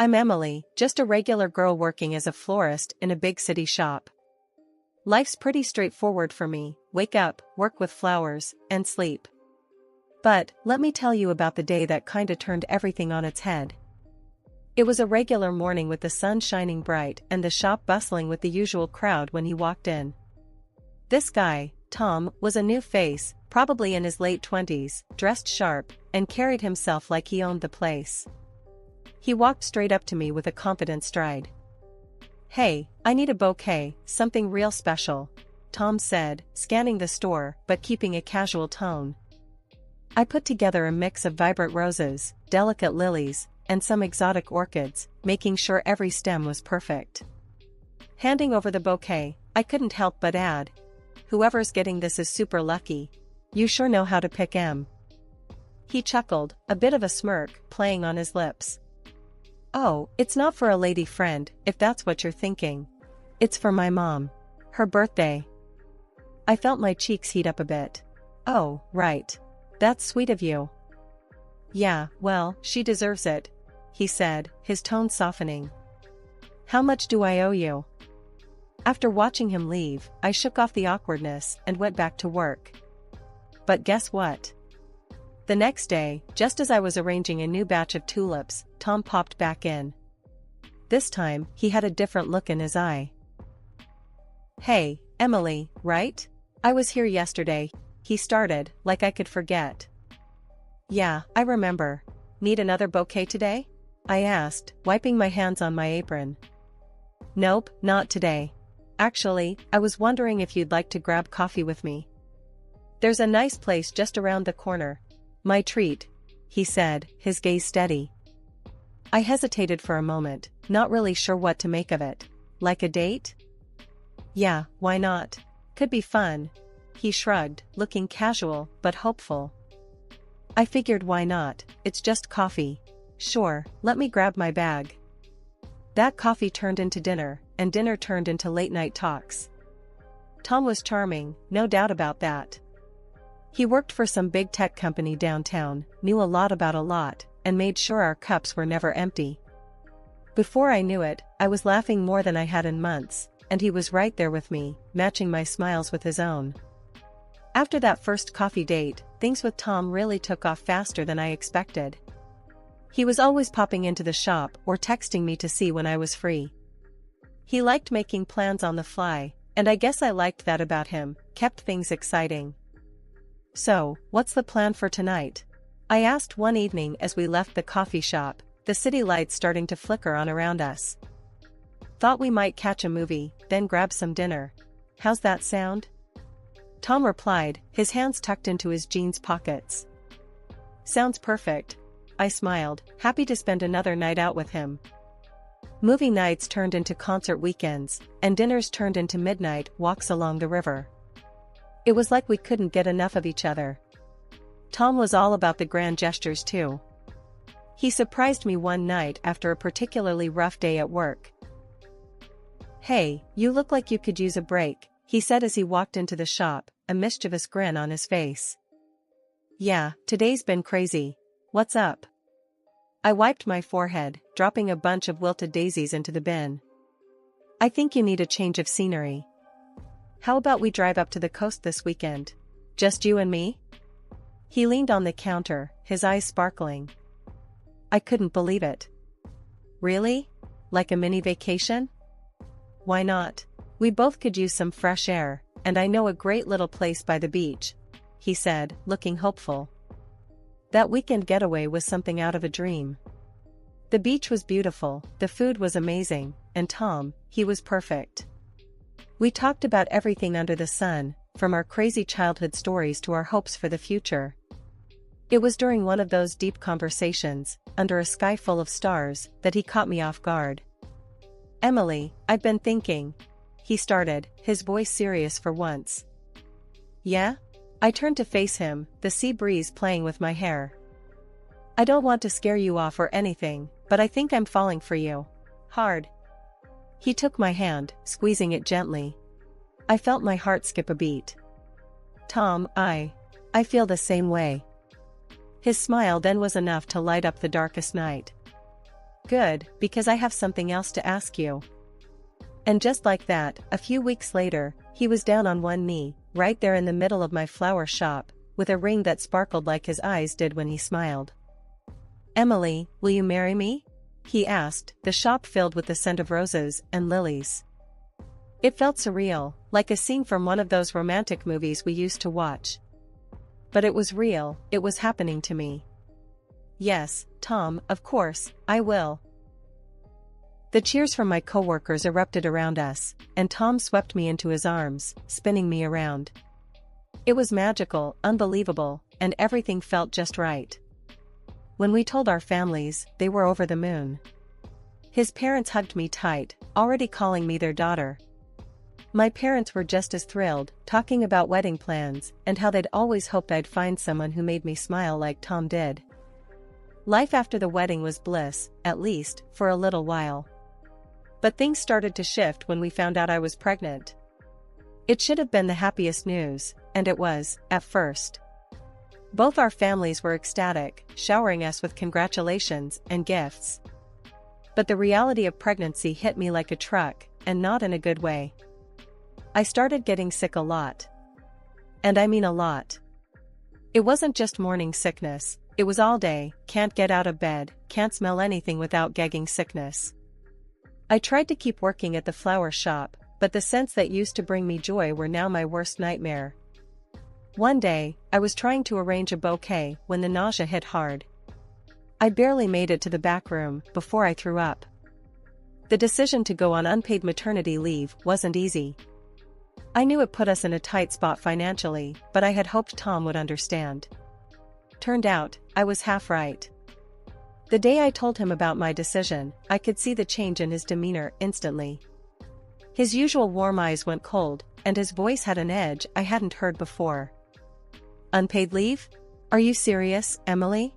I'm Emily, just a regular girl working as a florist in a big city shop. Life's pretty straightforward for me: wake up, work with flowers, and sleep. But, let me tell you about the day that kinda turned everything on its head. It was a regular morning with the sun shining bright and the shop bustling with the usual crowd when he walked in. This guy, Tom, was a new face, probably in his late 20s, dressed sharp, and carried himself like he owned the place. He walked straight up to me with a confident stride. "Hey, I need a bouquet, something real special," Tom said, scanning the store but keeping a casual tone. I put together a mix of vibrant roses, delicate lilies, and some exotic orchids, making sure every stem was perfect. Handing over the bouquet, I couldn't help but add, "Whoever's getting this is super lucky. You sure know how to pick 'em." He chuckled, a bit of a smirk playing on his lips. "Oh, it's not for a lady friend, if that's what you're thinking. It's for my mom. Her birthday." I felt my cheeks heat up a bit. "Oh, right. That's sweet of you." "Yeah, well, she deserves it," he said, his tone softening. "How much do I owe you?" After watching him leave, I shook off the awkwardness and went back to work. But guess what? The next day, just as I was arranging a new batch of tulips, Tom popped back in. This time, he had a different look in his eye. "Hey, Emily, right? I was here yesterday," he started, like I could forget. "Yeah, I remember. Need another bouquet today?" I asked, wiping my hands on my apron. "Nope, not today. Actually, I was wondering if you'd like to grab coffee with me. There's a nice place just around the corner. My treat," he said, his gaze steady. I hesitated for a moment, not really sure what to make of it. Like a date? "Yeah, why not? Could be fun." He shrugged, looking casual but hopeful. I figured why not, it's just coffee. "Sure, let me grab my bag." That coffee turned into dinner, and dinner turned into late-night talks. Tom was charming, no doubt about that. He worked for some big tech company downtown, knew a lot about a lot, and made sure our cups were never empty. Before I knew it, I was laughing more than I had in months, and he was right there with me, matching my smiles with his own. After that first coffee date, things with Tom really took off faster than I expected. He was always popping into the shop or texting me to see when I was free. He liked making plans on the fly, and I guess I liked that about him, kept things exciting. "So, what's the plan for tonight?" I asked one evening as we left the coffee shop, the city lights starting to flicker on around us. "Thought we might catch a movie, then grab some dinner. How's that sound?" Tom replied, his hands tucked into his jeans pockets. "Sounds perfect." I smiled, happy to spend another night out with him. Movie nights turned into concert weekends, and dinners turned into midnight walks along the river. It was like we couldn't get enough of each other. Tom was all about the grand gestures too. He surprised me one night after a particularly rough day at work. "Hey, you look like you could use a break," he said as he walked into the shop, a mischievous grin on his face. "Yeah, today's been crazy. What's up?" I wiped my forehead, dropping a bunch of wilted daisies into the bin. "I think you need a change of scenery. How about we drive up to the coast this weekend? Just you and me?" He leaned on the counter, his eyes sparkling. I couldn't believe it. "Really? Like a mini vacation?" "Why not? We both could use some fresh air, and I know a great little place by the beach," he said, looking hopeful. That weekend getaway was something out of a dream. The beach was beautiful, the food was amazing, and Tom, he was perfect. We talked about everything under the sun, from our crazy childhood stories to our hopes for the future. It was during one of those deep conversations, under a sky full of stars, that he caught me off guard. "Emily, I've been thinking," he started, his voice serious for once. "Yeah?" I turned to face him, the sea breeze playing with my hair. "I don't want to scare you off or anything, but I think I'm falling for you. Hard." He took my hand, squeezing it gently. I felt my heart skip a beat. "Tom, I feel the same way." His smile then was enough to light up the darkest night. Good, because I have something else to ask you. And just like that, a few weeks later, he was down on one knee, right there in the middle of my flower shop, with a ring that sparkled like his eyes did when he smiled. "Emily, will you marry me?" he asked, the shop filled with the scent of roses and lilies. It felt surreal, like a scene from one of those romantic movies we used to watch. But it was real, it was happening to me. "Yes, Tom, of course, I will." The cheers from my coworkers erupted around us, and Tom swept me into his arms, spinning me around. It was magical, unbelievable, and everything felt just right. When we told our families, they were over the moon. His parents hugged me tight, already calling me their daughter. My parents were just as thrilled, talking about wedding plans, and how they'd always hoped I'd find someone who made me smile like Tom did. Life after the wedding was bliss, at least, for a little while. But things started to shift when we found out I was pregnant. It should have been the happiest news, and it was, at first. Both our families were ecstatic, showering us with congratulations and gifts. But the reality of pregnancy hit me like a truck, and not in a good way. I started getting sick a lot. And I mean a lot. It wasn't just morning sickness, it was all day, can't get out of bed, can't smell anything without gagging sickness. I tried to keep working at the flower shop, but the scents that used to bring me joy were now my worst nightmare. One day, I was trying to arrange a bouquet when the nausea hit hard. I barely made it to the back room before I threw up. The decision to go on unpaid maternity leave wasn't easy. I knew it put us in a tight spot financially, but I had hoped Tom would understand. Turned out, I was half right. The day I told him about my decision, I could see the change in his demeanor instantly. His usual warm eyes went cold, and his voice had an edge I hadn't heard before. "Unpaid leave? Are you serious, Emily?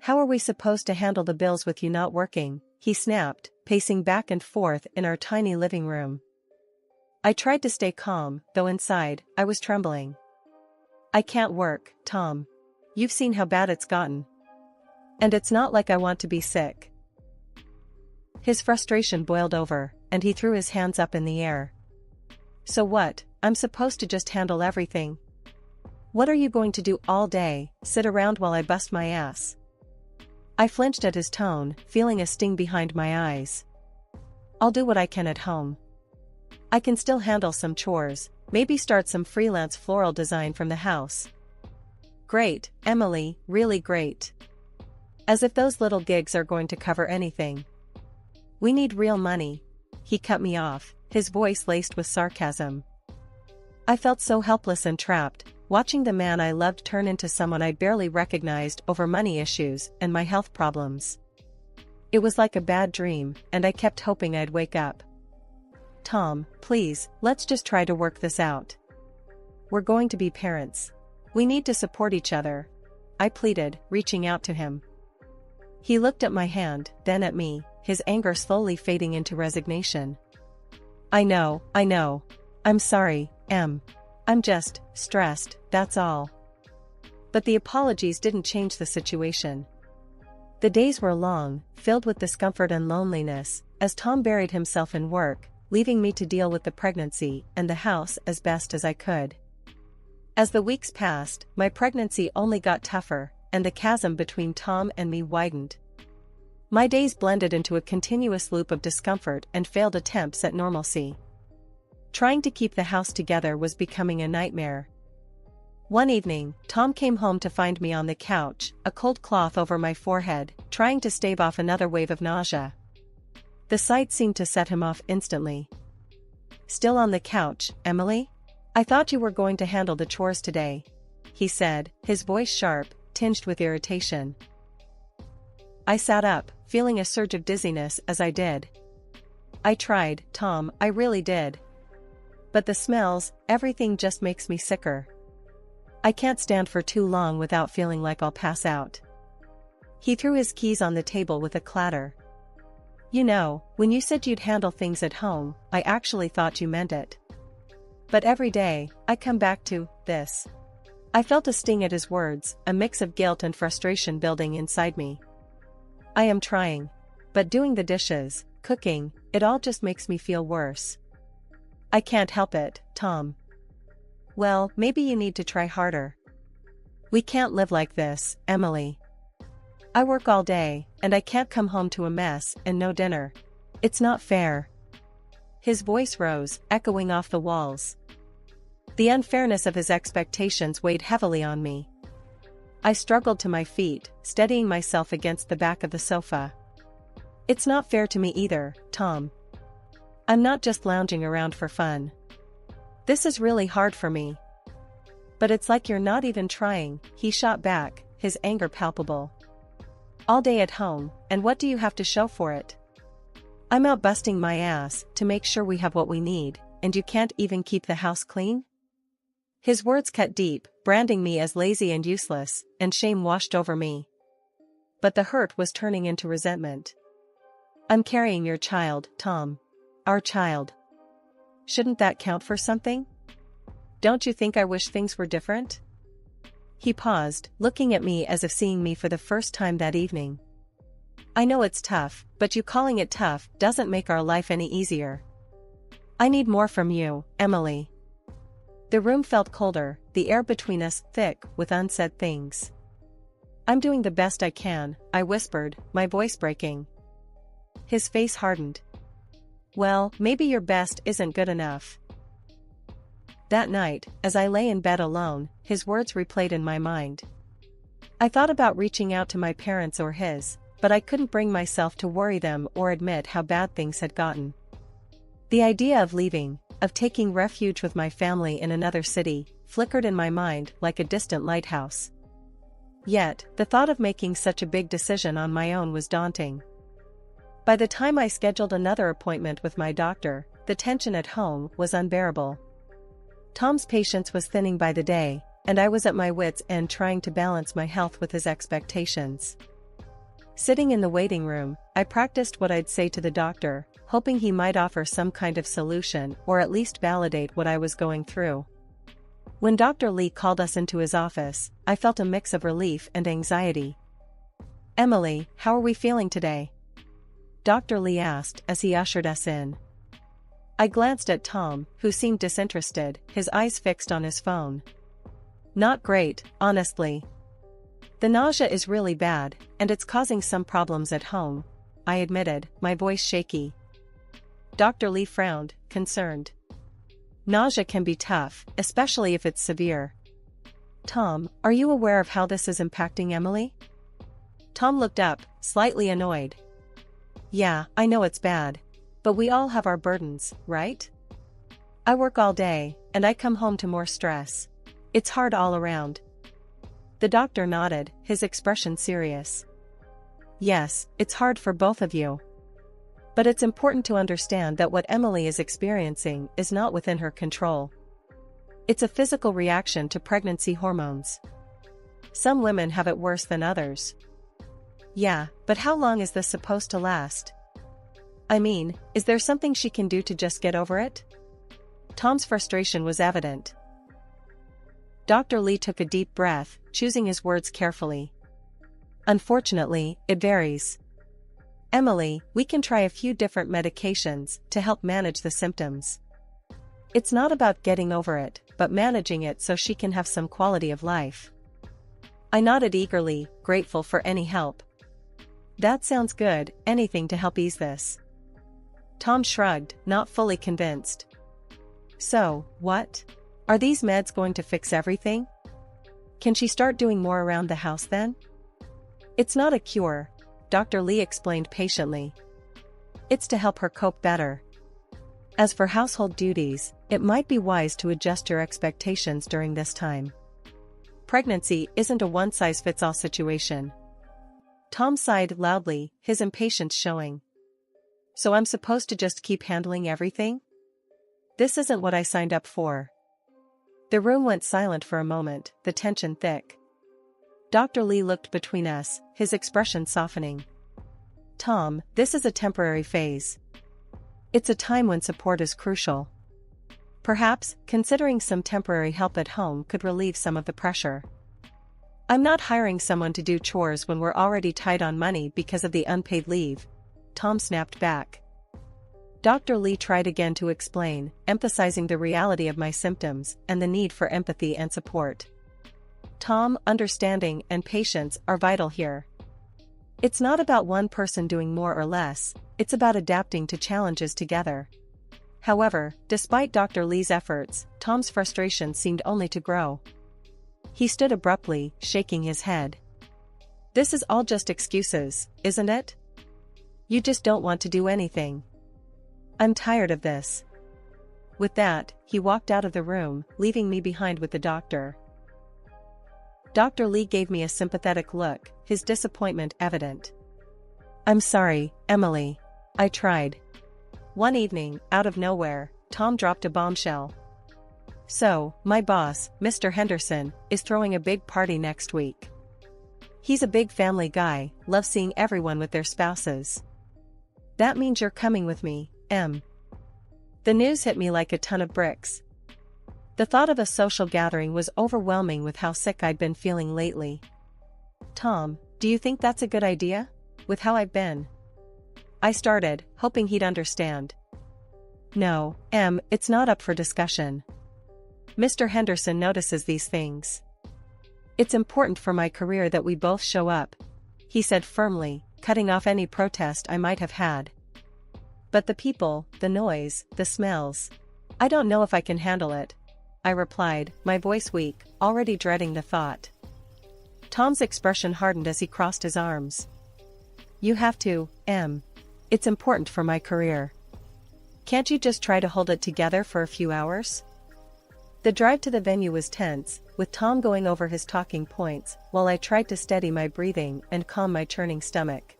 How are we supposed to handle the bills with you not working?" he snapped, pacing back and forth in our tiny living room. I tried to stay calm, though inside, I was trembling. "I can't work, Tom. You've seen how bad it's gotten. And it's not like I want to be sick." His frustration boiled over, and he threw his hands up in the air. "So what, I'm supposed to just handle everything? What are you going to do all day, sit around while I bust my ass?" I flinched at his tone, feeling a sting behind my eyes. "I'll do what I can at home. I can still handle some chores, maybe start some freelance floral design from the house." "Great, Emily, really great. As if those little gigs are going to cover anything. We need real money." He cut me off, his voice laced with sarcasm. I felt so helpless and trapped, watching the man I loved turn into someone I barely recognized over money issues and my health problems. It was like a bad dream, and I kept hoping I'd wake up. "Tom, please, let's just try to work this out. We're going to be parents. We need to support each other," I pleaded, reaching out to him. He looked at my hand, then at me, his anger slowly fading into resignation. I know. I'm sorry, Em. I'm just stressed, that's all." But the apologies didn't change the situation. The days were long, filled with discomfort and loneliness, as Tom buried himself in work, leaving me to deal with the pregnancy and the house as best as I could. As the weeks passed, my pregnancy only got tougher, and the chasm between Tom and me widened. My days blended into a continuous loop of discomfort and failed attempts at normalcy. Trying to keep the house together was becoming a nightmare. One evening, Tom came home to find me on the couch, a cold cloth over my forehead, trying to stave off another wave of nausea. The sight seemed to set him off instantly. "Still on the couch, Emily? I thought you were going to handle the chores today," he said, his voice sharp, tinged with irritation. I sat up, feeling a surge of dizziness as I did. "I tried, Tom, I really did. But the smells, everything just makes me sicker. I can't stand for too long without feeling like I'll pass out." He threw his keys on the table with a clatter. "You know, when you said you'd handle things at home, I actually thought you meant it. But every day, I come back to this." I felt a sting at his words, a mix of guilt and frustration building inside me. "I am trying. But doing the dishes, cooking, it all just makes me feel worse. I can't help it, Tom. Well, maybe you need to try harder. We can't live like this, Emily. I work all day, and I can't come home to a mess and no dinner. It's not fair. His voice rose, echoing off the walls. The unfairness of his expectations weighed heavily on me. I struggled to my feet, steadying myself against the back of the sofa. It's not fair to me either, Tom. I'm not just lounging around for fun. This is really hard for me. But it's like you're not even trying, he shot back, his anger palpable. All day at home, and what do you have to show for it? I'm out busting my ass to make sure we have what we need, and you can't even keep the house clean? His words cut deep, branding me as lazy and useless, and shame washed over me. But the hurt was turning into resentment. I'm carrying your child, Tom. Our child. Shouldn't that count for something? Don't you think I wish things were different? He paused, looking at me as if seeing me for the first time that evening. I know it's tough, but you calling it tough doesn't make our life any easier. I need more from you, Emily. The room felt colder, the air between us thick with unsaid things. I'm doing the best I can, I whispered, my voice breaking. His face hardened. Well, maybe your best isn't good enough. That night, as I lay in bed alone, his words replayed in my mind. I thought about reaching out to my parents or his, but I couldn't bring myself to worry them or admit how bad things had gotten. The idea of leaving, of taking refuge with my family in another city, flickered in my mind like a distant lighthouse. Yet, the thought of making such a big decision on my own was daunting. By the time I scheduled another appointment with my doctor, the tension at home was unbearable. Tom's patience was thinning by the day, and I was at my wits' end trying to balance my health with his expectations. Sitting in the waiting room, I practiced what I'd say to the doctor, hoping he might offer some kind of solution or at least validate what I was going through. When Dr. Lee called us into his office, I felt a mix of relief and anxiety. Emily, how are we feeling today? Dr. Lee asked as he ushered us in. I glanced at Tom, who seemed disinterested, his eyes fixed on his phone. Not great, honestly. The nausea is really bad, and it's causing some problems at home, I admitted, my voice shaky. Dr. Lee frowned, concerned. Nausea can be tough, especially if it's severe. Tom, are you aware of how this is impacting Emily? Tom looked up, slightly annoyed. Yeah, I know it's bad. But we all have our burdens, right? I work all day, and I come home to more stress. It's hard all around. The doctor nodded, his expression serious. Yes, it's hard for both of you. But it's important to understand that what Emily is experiencing is not within her control. It's a physical reaction to pregnancy hormones. Some women have it worse than others. Yeah, but how long is this supposed to last? I mean, is there something she can do to just get over it? Tom's frustration was evident. Dr. Lee took a deep breath, choosing his words carefully. Unfortunately, it varies. Emily, we can try a few different medications to help manage the symptoms. It's not about getting over it, but managing it so she can have some quality of life. I nodded eagerly, grateful for any help. That sounds good, anything to help ease this. Tom shrugged, not fully convinced. So, what? Are these meds going to fix everything? Can she start doing more around the house then? It's not a cure, Dr. Lee explained patiently. It's to help her cope better. As for household duties, it might be wise to adjust your expectations during this time. Pregnancy isn't a one-size-fits-all situation. Tom sighed loudly, his impatience showing. So I'm supposed to just keep handling everything? This isn't what I signed up for. The room went silent for a moment, the tension thick. Dr. Lee looked between us, his expression softening. Tom, this is a temporary phase. It's a time when support is crucial. Perhaps, considering some temporary help at home could relieve some of the pressure. I'm not hiring someone to do chores when we're already tight on money because of the unpaid leave. Tom snapped back. Dr. Lee tried again to explain, emphasizing the reality of my symptoms and the need for empathy and support. Tom, understanding and patience are vital here. It's not about one person doing more or less, it's about adapting to challenges together. However, despite Dr. Lee's efforts, Tom's frustration seemed only to grow. He stood abruptly, shaking his head. This is all just excuses, isn't it? You just don't want to do anything. I'm tired of this. With that, he walked out of the room, leaving me behind with the doctor. Dr. Lee gave me a sympathetic look, his disappointment evident. I'm sorry, Emily. I tried. One evening, out of nowhere, Tom dropped a bombshell. So, my boss, Mr. Henderson, is throwing a big party next week. He's a big family guy, loves seeing everyone with their spouses. That means you're coming with me, Em. The news hit me like a ton of bricks. The thought of a social gathering was overwhelming with how sick I'd been feeling lately. Tom, do you think that's a good idea? With how I've been? I started, hoping he'd understand. No, Em, it's not up for discussion. Mr. Henderson notices these things. It's important for my career that we both show up, he said firmly, cutting off any protest I might have had. But the people, the noise, the smells. I don't know if I can handle it, I replied, my voice weak, already dreading the thought. Tom's expression hardened as he crossed his arms. You have to, Em. It's important for my career. Can't you just try to hold it together for a few hours? The drive to the venue was tense, with Tom going over his talking points, while I tried to steady my breathing and calm my churning stomach.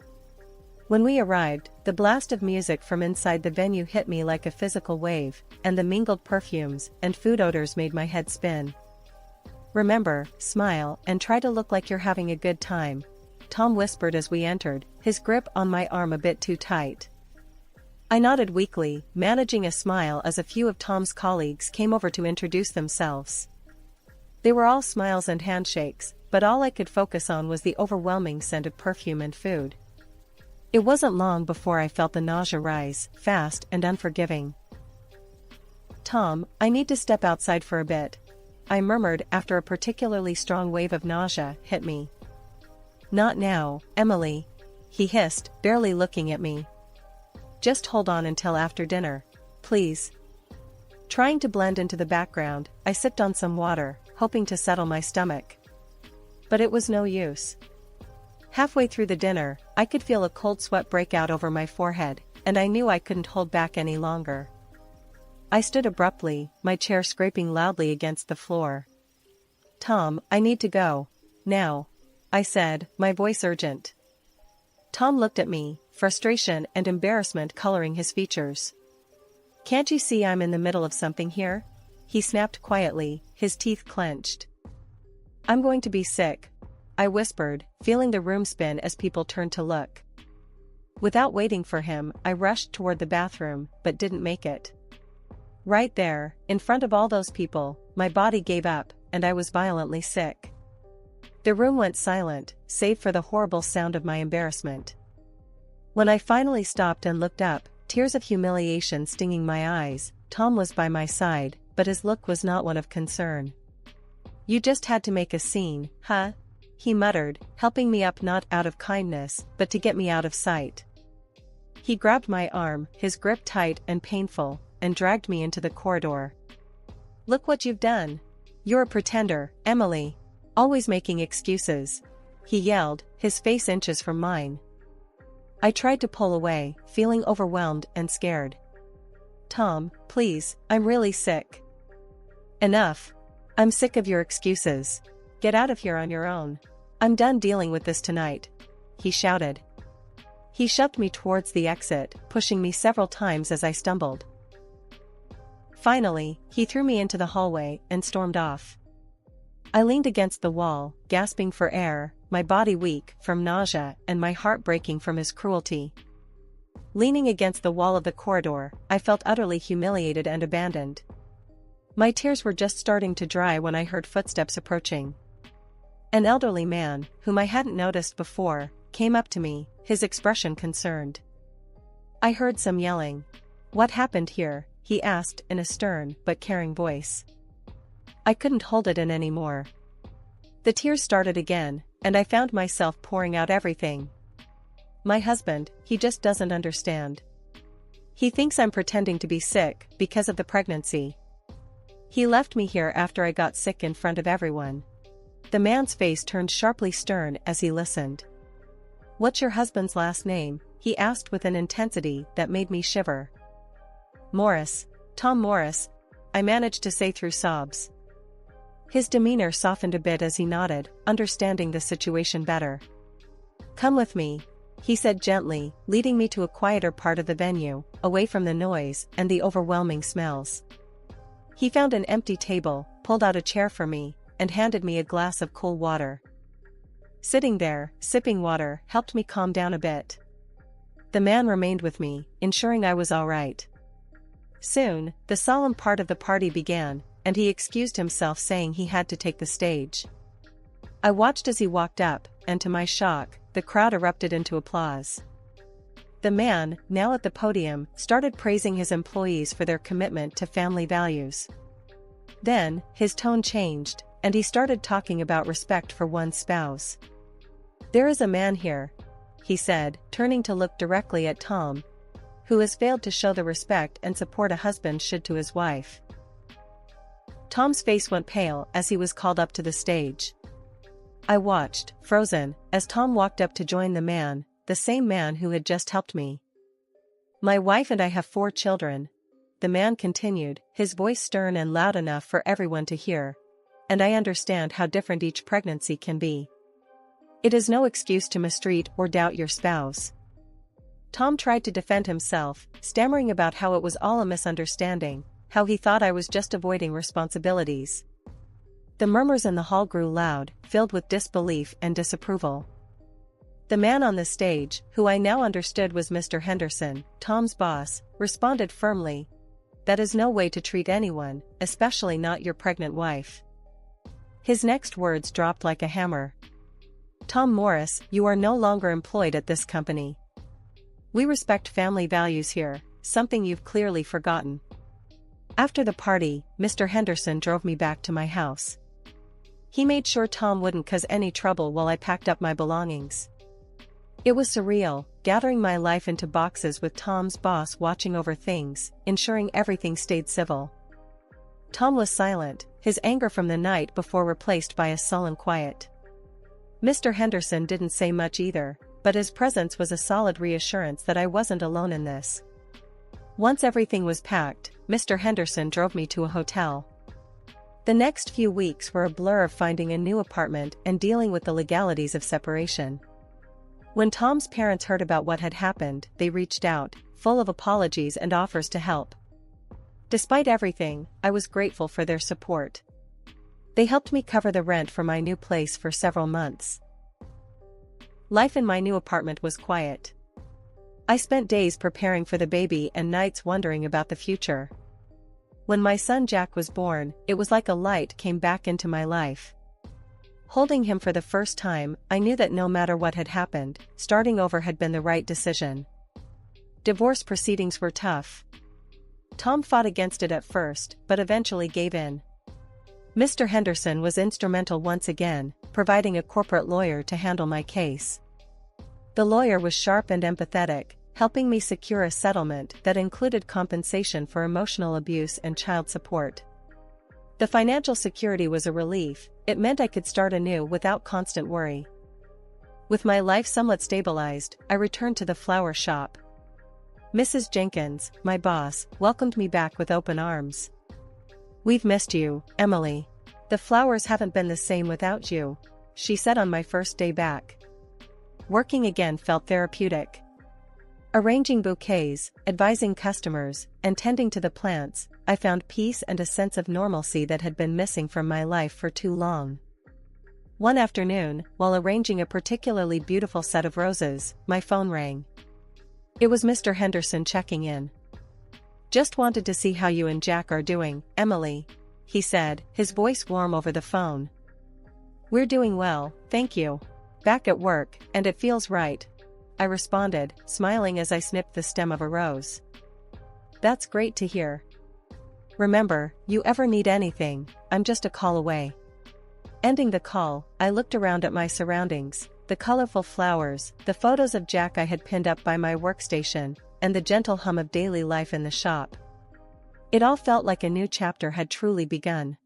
When we arrived, the blast of music from inside the venue hit me like a physical wave, and the mingled perfumes and food odors made my head spin. Remember, smile and try to look like you're having a good time, Tom whispered as we entered, his grip on my arm a bit too tight. I nodded weakly, managing a smile as a few of Tom's colleagues came over to introduce themselves. They were all smiles and handshakes, but all I could focus on was the overwhelming scent of perfume and food. It wasn't long before I felt the nausea rise, fast and unforgiving. Tom, I need to step outside for a bit, I murmured after a particularly strong wave of nausea hit me. Not now, Emily, he hissed, barely looking at me. Just hold on until after dinner, please. Trying to blend into the background, I sipped on some water, hoping to settle my stomach. But it was no use. Halfway through the dinner, I could feel a cold sweat break out over my forehead, and I knew I couldn't hold back any longer. I stood abruptly, my chair scraping loudly against the floor. Tom, I need to go. Now, I said, my voice urgent. Tom looked at me, frustration and embarrassment coloring his features. Can't you see I'm in the middle of something here? He snapped quietly, his teeth clenched. I'm going to be sick, I whispered, feeling the room spin as people turned to look. Without waiting for him, I rushed toward the bathroom, but didn't make it. Right there, in front of all those people, my body gave up, and I was violently sick. The room went silent, save for the horrible sound of my embarrassment. When I finally stopped and looked up, tears of humiliation stinging my eyes, Tom was by my side, but his look was not one of concern. You just had to make a scene, huh? He muttered, helping me up not out of kindness, but to get me out of sight. He grabbed my arm, his grip tight and painful, and dragged me into the corridor. Look what you've done. You're a pretender, Emily. Always making excuses, he yelled, his face inches from mine. I tried to pull away, feeling overwhelmed and scared. Tom, please, I'm really sick. Enough. I'm sick of your excuses. Get out of here on your own. I'm done dealing with this tonight, he shouted. He shoved me towards the exit, pushing me several times as I stumbled. Finally, he threw me into the hallway and stormed off. I leaned against the wall, gasping for air, my body weak from nausea and my heart breaking from his cruelty. Leaning against the wall of the corridor, I felt utterly humiliated and abandoned. My tears were just starting to dry when I heard footsteps approaching. An elderly man, whom I hadn't noticed before, came up to me, his expression concerned. I heard some yelling. "What happened here?" he asked in a stern but caring voice. I couldn't hold it in anymore. The tears started again, and I found myself pouring out everything. My husband, he just doesn't understand. He thinks I'm pretending to be sick because of the pregnancy. He left me here after I got sick in front of everyone. The man's face turned sharply stern as he listened. "What's your husband's last name?" he asked with an intensity that made me shiver. "Morris, Tom Morris," I managed to say through sobs. His demeanor softened a bit as he nodded, understanding the situation better. "Come with me," he said gently, leading me to a quieter part of the venue, away from the noise and the overwhelming smells. He found an empty table, pulled out a chair for me, and handed me a glass of cool water. Sitting there, sipping water, helped me calm down a bit. The man remained with me, ensuring I was all right. Soon, the solemn part of the party began, and he excused himself saying he had to take the stage. I watched as he walked up, and to my shock, the crowd erupted into applause. The man, now at the podium, started praising his employees for their commitment to family values. Then, his tone changed, and he started talking about respect for one's spouse. "There is a man here," he said, turning to look directly at Tom, "who has failed to show the respect and support a husband should to his wife." Tom's face went pale as he was called up to the stage. I watched, frozen, as Tom walked up to join the man, the same man who had just helped me. "My wife and I have 4 children," the man continued, his voice stern and loud enough for everyone to hear. "And I understand how different each pregnancy can be. It is no excuse to mistreat or doubt your spouse." Tom tried to defend himself, stammering about how it was all a misunderstanding, how he thought I was just avoiding responsibilities. The murmurs in the hall grew loud, filled with disbelief and disapproval. The man on the stage, who I now understood was Mr. Henderson, Tom's boss, responded firmly, "That is no way to treat anyone, especially not your pregnant wife." His next words dropped like a hammer. "Tom Morris, you are no longer employed at this company. We respect family values here, something you've clearly forgotten." After the party, Mr. Henderson drove me back to my house. He made sure Tom wouldn't cause any trouble while I packed up my belongings. It was surreal, gathering my life into boxes with Tom's boss watching over things, ensuring everything stayed civil. Tom was silent, his anger from the night before replaced by a sullen quiet. Mr. Henderson didn't say much either, but his presence was a solid reassurance that I wasn't alone in this. Once everything was packed, Mr. Henderson drove me to a hotel. The next few weeks were a blur of finding a new apartment and dealing with the legalities of separation. When Tom's parents heard about what had happened, they reached out, full of apologies and offers to help. Despite everything, I was grateful for their support. They helped me cover the rent for my new place for several months. Life in my new apartment was quiet. I spent days preparing for the baby and nights wondering about the future. When my son Jack was born, it was like a light came back into my life. Holding him for the first time, I knew that no matter what had happened, starting over had been the right decision. Divorce proceedings were tough. Tom fought against it at first, but eventually gave in. Mr. Henderson was instrumental once again, providing a corporate lawyer to handle my case. The lawyer was sharp and empathetic, helping me secure a settlement that included compensation for emotional abuse and child support. The financial security was a relief. It meant I could start anew without constant worry. With my life somewhat stabilized, I returned to the flower shop. Mrs. Jenkins, my boss, welcomed me back with open arms. "We've missed you, Emily. The flowers haven't been the same without you," she said on my first day back. Working again felt therapeutic. Arranging bouquets, advising customers, and tending to the plants, I found peace and a sense of normalcy that had been missing from my life for too long. One afternoon, while arranging a particularly beautiful set of roses, my phone rang. It was Mr. Henderson checking in. "Just wanted to see how you and Jack are doing, Emily," he said, his voice warm over the phone. "We're doing well, thank you. Back at work, and it feels right. I responded, smiling as I snipped the stem of a rose. That's great to hear. Remember, you ever need anything, I'm just a call away. Ending the call, I looked around at my surroundings, the colorful flowers, the photos of Jack I had pinned up by my workstation, and the gentle hum of daily life in the shop. It all felt like a new chapter had truly begun.